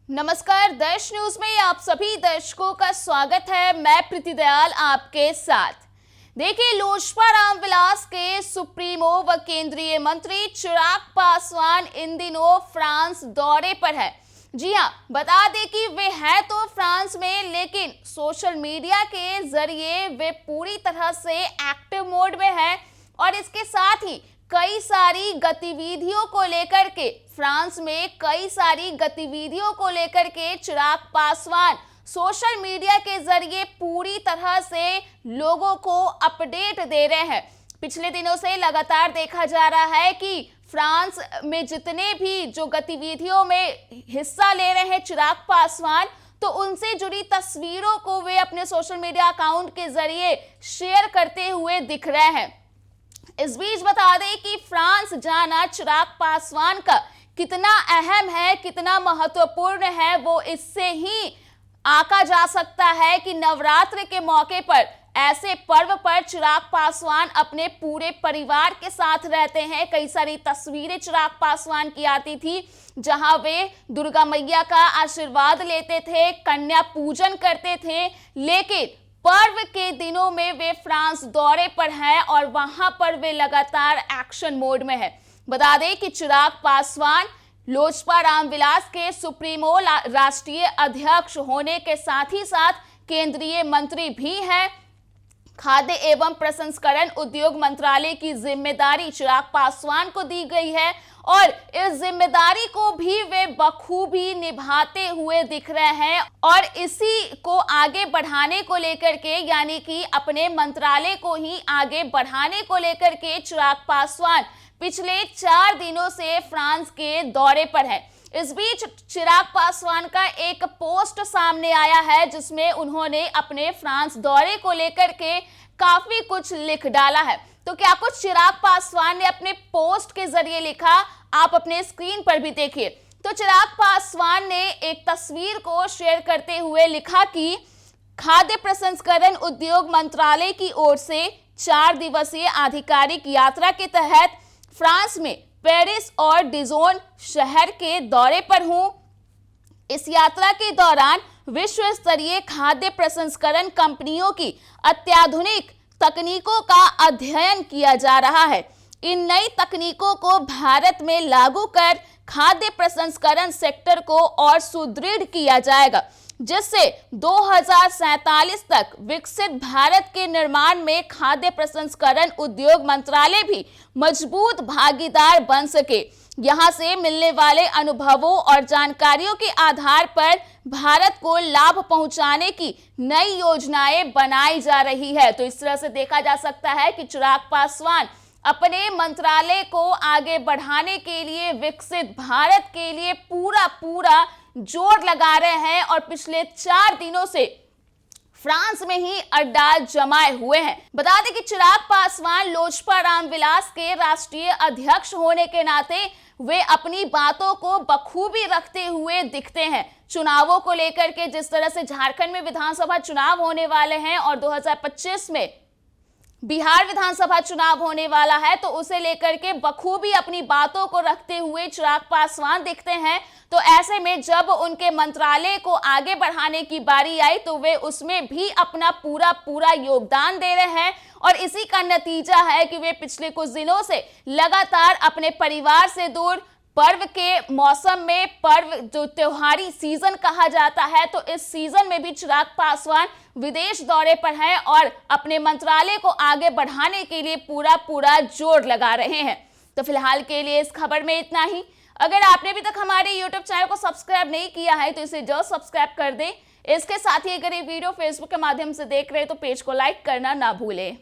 नमस्कार, देश न्यूज में आप सभी दर्शकों का स्वागत है। मैं प्रीति दयाल आपके साथ। देखिए, लोजपा रामविलास के सुप्रीमो व केंद्रीय मंत्री चिराग पासवान इन दिनों फ्रांस दौरे पर है। जी हां, बता दें कि वे हैं तो फ्रांस में, लेकिन सोशल मीडिया के जरिए वे पूरी तरह से एक्टिव मोड में है और इसके साथ ही कई सारी गतिविधियों को लेकर के फ्रांस में चिराग पासवान सोशल मीडिया के जरिए पूरी तरह से लोगों को अपडेट दे रहे हैं। पिछले दिनों से लगातार देखा जा रहा है कि फ्रांस में जितने भी जो गतिविधियों में हिस्सा ले रहे हैं चिराग पासवान, तो उनसे जुड़ी तस्वीरों को वे अपने सोशल मीडिया अकाउंट के जरिए शेयर करते हुए दिख रहे हैं। इस बीच बता दें कि फ्रांस जाना चिराग पासवान का कितना अहम है, कितना महत्वपूर्ण है, वो इससे ही आंका जा सकता है कि नवरात्र के मौके पर ऐसे पर्व पर चिराग पासवान अपने पूरे परिवार के साथ रहते हैं। कई सारी तस्वीरें चिराग पासवान की आती थी जहां वे दुर्गा मैया का आशीर्वाद लेते थे, कन्या पूजन करते थे, लेकिन पर्व के दिनों में वे फ्रांस दौरे पर हैं और वहां पर वे लगातार एक्शन मोड में है। बता दें कि चिराग पासवान लोजपा रामविलास के सुप्रीमो राष्ट्रीय अध्यक्ष होने के साथ ही साथ केंद्रीय मंत्री भी हैं। खाद्य एवं प्रसंस्करण उद्योग मंत्रालय की जिम्मेदारी चिराग पासवान को दी गई है और इस जिम्मेदारी को भी वे बखूबी निभाते हुए दिख रहे हैं और इसी को आगे बढ़ाने को लेकर के, यानी कि अपने मंत्रालय को ही आगे बढ़ाने को लेकर के चिराग पासवान पिछले 4 दिनों से फ्रांस के दौरे पर है। इस बीच चिराग पासवान का एक पोस्ट सामने आया है जिसमें उन्होंने अपने फ्रांस दौरे को लेकर के काफी कुछ लिख डाला है। तो क्या कुछ चिराग पासवान ने अपने पोस्ट के जरिए लिखा, आप अपने स्क्रीन पर भी देखिए। तो चिराग पासवान ने एक तस्वीर को शेयर करते हुए लिखा कि खाद्य प्रसंस्करण उद्योग मंत्रालय की ओर से 4 दिवसीय आधिकारिक यात्रा के तहत फ्रांस में पेरिस और डिजोन शहर के दौरे पर हूं। इस यात्रा के दौरान विश्व स्तरीय खाद्य प्रसंस्करण कंपनियों की अत्याधुनिक तकनीकों का अध्ययन किया जा रहा है। इन नई तकनीकों को भारत में लागू कर खाद्य प्रसंस्करण सेक्टर को और सुदृढ़ किया जाएगा, जिससे 2047 तक विकसित भारत के निर्माण में खाद्य प्रसंस्करण उद्योग मंत्रालय भी मजबूत भागीदार बन सके। यहां से मिलने वाले अनुभवों और जानकारियों के आधार पर भारत को लाभ पहुंचाने की नई योजनाएं बनाई जा रही है। तो इस तरह से देखा जा सकता है कि चिराग पासवान अपने मंत्रालय को आगे बढ़ाने के लिए, विकसित भारत के लिए पूरा जोर लगा रहे हैं और पिछले 4 दिनों से फ्रांस में ही अड्डा जमाए हुए हैं। बता दें कि चिराग पासवान लोजपा रामविलास के राष्ट्रीय अध्यक्ष होने के नाते वे अपनी बातों को बखूबी रखते हुए दिखते हैं। चुनावों को लेकर के, जिस तरह से झारखंड में विधानसभा चुनाव होने वाले हैं और 2025 में बिहार विधानसभा चुनाव होने वाला है, तो उसे लेकर के बखूबी अपनी बातों को रखते हुए चिराग पासवान दिखते हैं। तो ऐसे में जब उनके मंत्रालय को आगे बढ़ाने की बारी आई तो वे उसमें भी अपना पूरा योगदान दे रहे हैं और इसी का नतीजा है कि वे पिछले कुछ दिनों से लगातार अपने परिवार से दूर, पर्व के मौसम में, पर्व जो त्योहारी सीजन कहा जाता है, तो इस सीजन में भी चिराग पासवान विदेश दौरे पर हैं और अपने मंत्रालय को आगे बढ़ाने के लिए पूरा जोर लगा रहे हैं। तो फिलहाल के लिए इस खबर में इतना ही। अगर आपने अभी तक हमारे YouTube चैनल को सब्सक्राइब नहीं किया है तो इसे जरूर सब्सक्राइब कर दें। इसके साथ ही अगर ये वीडियो फेसबुक के माध्यम से देख रहे हैं तो पेज को लाइक करना ना भूलें।